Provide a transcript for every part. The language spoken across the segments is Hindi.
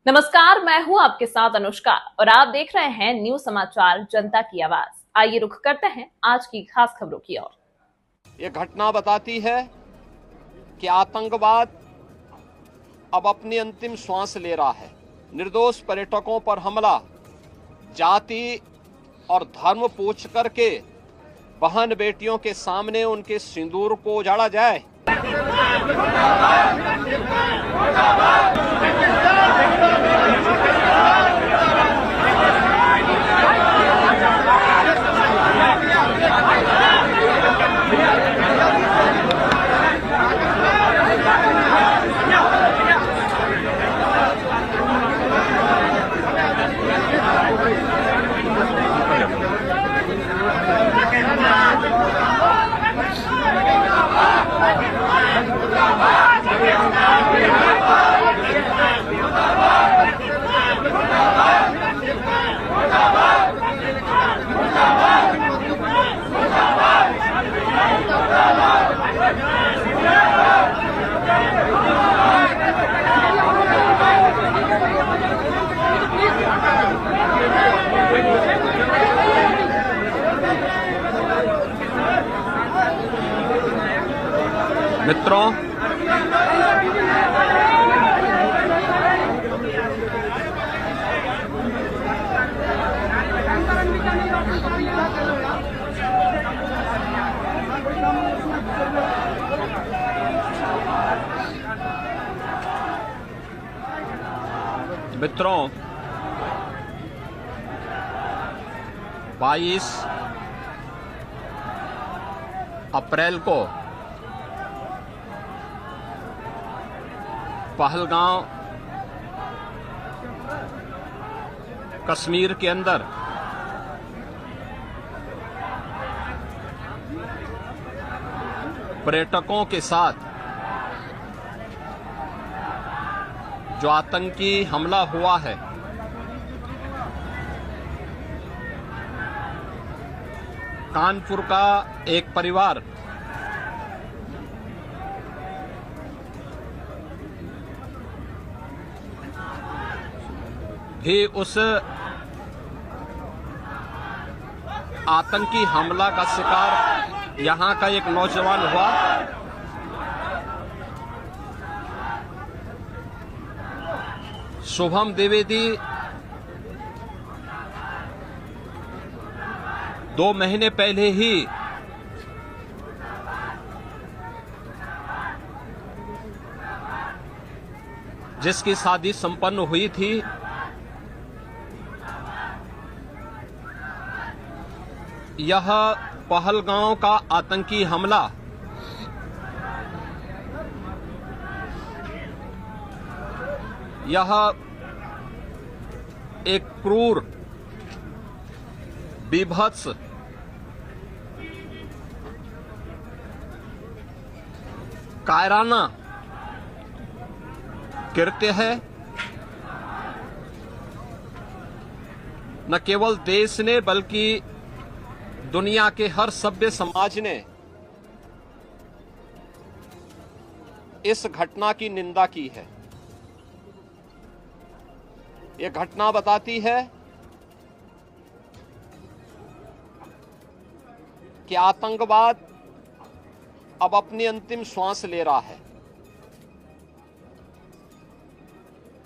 नमस्कार, मैं हूं आपके साथ अनुष्का और आप देख रहे हैं न्यूज समाचार जनता की आवाज। आइए रुख करते हैं आज की खास खबरों की ओर। ये घटना बताती है कि आतंकवाद अब अपनी अंतिम श्वास ले रहा है। निर्दोष पर्यटकों पर हमला, जाति और धर्म पूछ करके बहन बेटियों के सामने उनके सिंदूर को उजाड़ा जाए। मित्रों, मित्रों 22 अप्रैल को पहलगांव कश्मीर के अंदर पर्यटकों के साथ जो आतंकी हमला हुआ है, कानपुर का एक परिवार भी उस आतंकी हमला का शिकार यहां का एक नौजवान हुआ। शुभम द्विवेदी 2 महीने पहले ही जिसकी शादी संपन्न हुई थी, यह पहलगांव का आतंकी हमला यह एक क्रूर, बीभत्स, कायराना कृत्य है। न केवल देश ने बल्कि दुनिया के हर सभ्य समाज ने इस घटना की निंदा की है। यह घटना बताती है कि आतंकवाद अब अपनी अंतिम श्वास ले रहा है।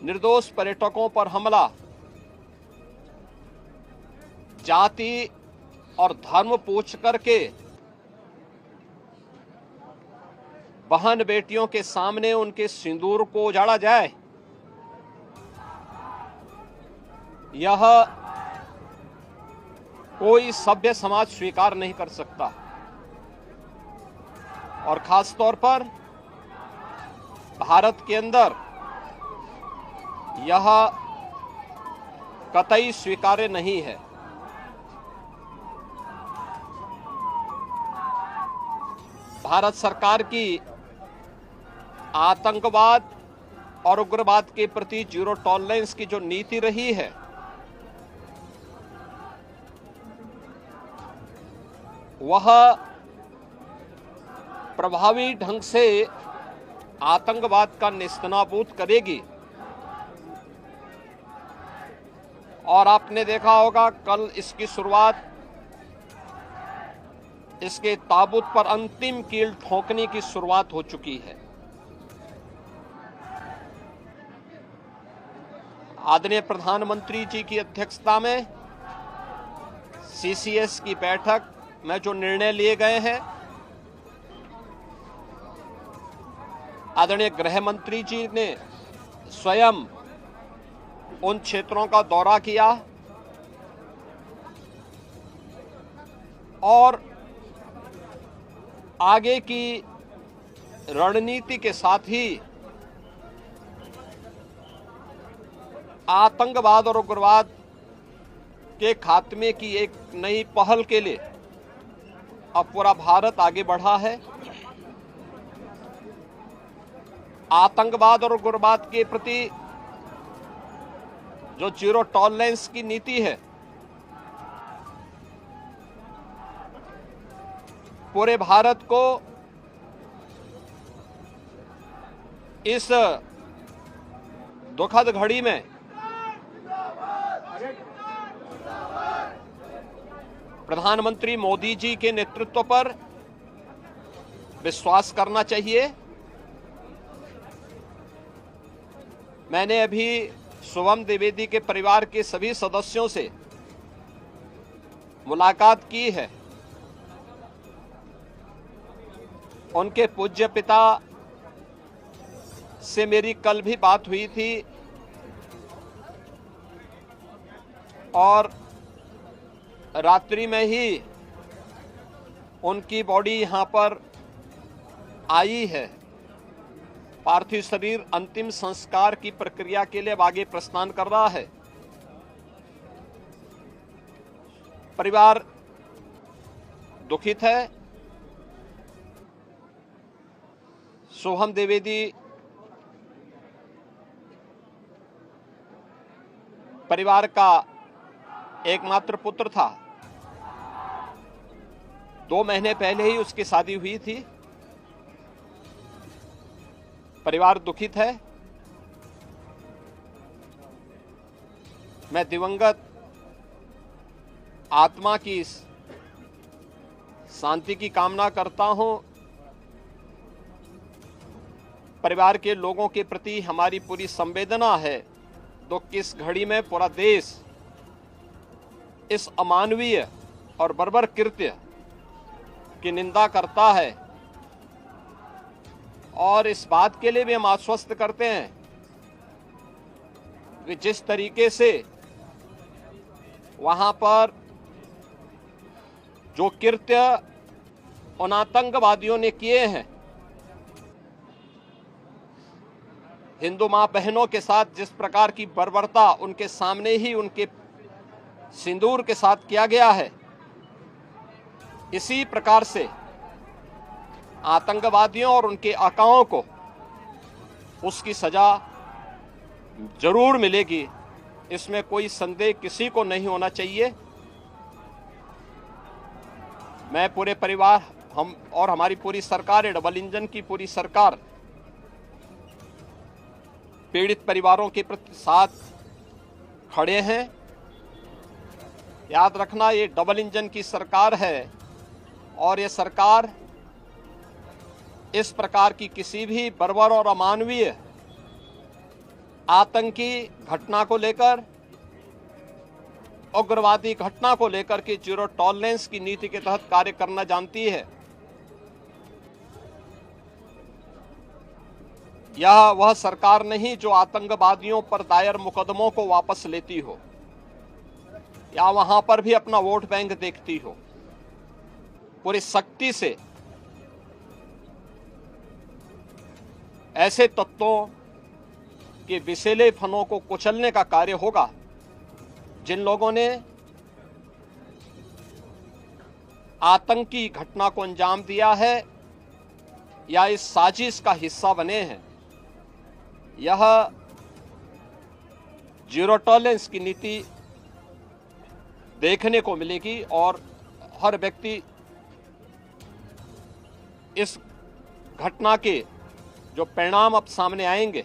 निर्दोष पर्यटकों पर हमला, जाति और धर्म पूछ करके बहन बेटियों के सामने उनके सिंदूर को उजाड़ा जाए, यह कोई सभ्य समाज स्वीकार नहीं कर सकता। और खास तौर पर भारत के अंदर यह कतई स्वीकार्य नहीं है। भारत सरकार की आतंकवाद और उग्रवाद के प्रति जीरो टॉलरेंस की जो नीति रही है, वह प्रभावी ढंग से आतंकवाद का नेस्तनाबूद करेगी। और आपने देखा होगा कल इसकी शुरुआत इसके ताबूत पर अंतिम कील ठोकने की शुरुआत हो चुकी है। आदरणीय प्रधानमंत्री जी की अध्यक्षता में सीसीएस की बैठक में जो निर्णय लिए गए हैं, आदरणीय गृह मंत्री जी ने स्वयं उन क्षेत्रों का दौरा किया और आगे की रणनीति के साथ ही आतंकवाद और उग्रवाद के खात्मे की एक नई पहल के लिए अब पूरा भारत आगे बढ़ा है। आतंकवाद और उग्रवाद के प्रति जो जीरो टॉलरेंस की नीति है, पूरे भारत को इस दुखद घड़ी में प्रधानमंत्री मोदी जी के नेतृत्व पर विश्वास करना चाहिए। मैंने अभी शुभम द्विवेदी के परिवार के सभी सदस्यों से मुलाकात की है। उनके पूज्य पिता से मेरी कल भी बात हुई थी और रात्रि में ही उनकी बॉडी यहां पर आई है। पार्थिव शरीर अंतिम संस्कार की प्रक्रिया के लिए अब आगे प्रस्थान कर रहा है। परिवार दुखित है। शुभम द्विवेदी परिवार का एकमात्र पुत्र था। 2 महीने पहले ही उसकी शादी हुई थी। परिवार दुखित है। मैं दिवंगत आत्मा की शांति की कामना करता हूं। परिवार के लोगों के प्रति हमारी पूरी संवेदना है। तो किस घड़ी में पूरा देश इस अमानवीय और बर्बर कृत्य की निंदा करता है और इस बात के लिए भी हम आश्वस्त करते हैं कि जिस तरीके से वहां पर जो कृत्य उन आतंकवादियों ने किए हैं, हिंदू मां बहनों के साथ जिस प्रकार की बर्बरता उनके सामने ही उनके सिंदूर के साथ किया गया है, इसी प्रकार से आतंकवादियों और उनके आकाओं को उसकी सजा जरूर मिलेगी। इसमें कोई संदेह किसी को नहीं होना चाहिए। मैं पूरे परिवार, हम और हमारी पूरी सरकार, डबल इंजन की पूरी सरकार पीड़ित परिवारों के प्रति साथ खड़े हैं। याद रखना, ये डबल इंजन की सरकार है और ये सरकार इस प्रकार की किसी भी बर्बर और अमानवीय आतंकी घटना को लेकर, उग्रवादी घटना को लेकर के जीरो टॉलरेंस की नीति के तहत कार्य करना जानती है। यह वह सरकार नहीं जो आतंकवादियों पर दायर मुकदमों को वापस लेती हो या वहां पर भी अपना वोट बैंक देखती हो। पूरी सख्ती से ऐसे तत्वों के विषैले फनों को कुचलने का कार्य होगा जिन लोगों ने आतंकी घटना को अंजाम दिया है या इस साजिश का हिस्सा बने हैं। यह जीरो टॉलरेंस की नीति देखने को मिलेगी और हर व्यक्ति इस घटना के जो परिणाम अब सामने आएंगे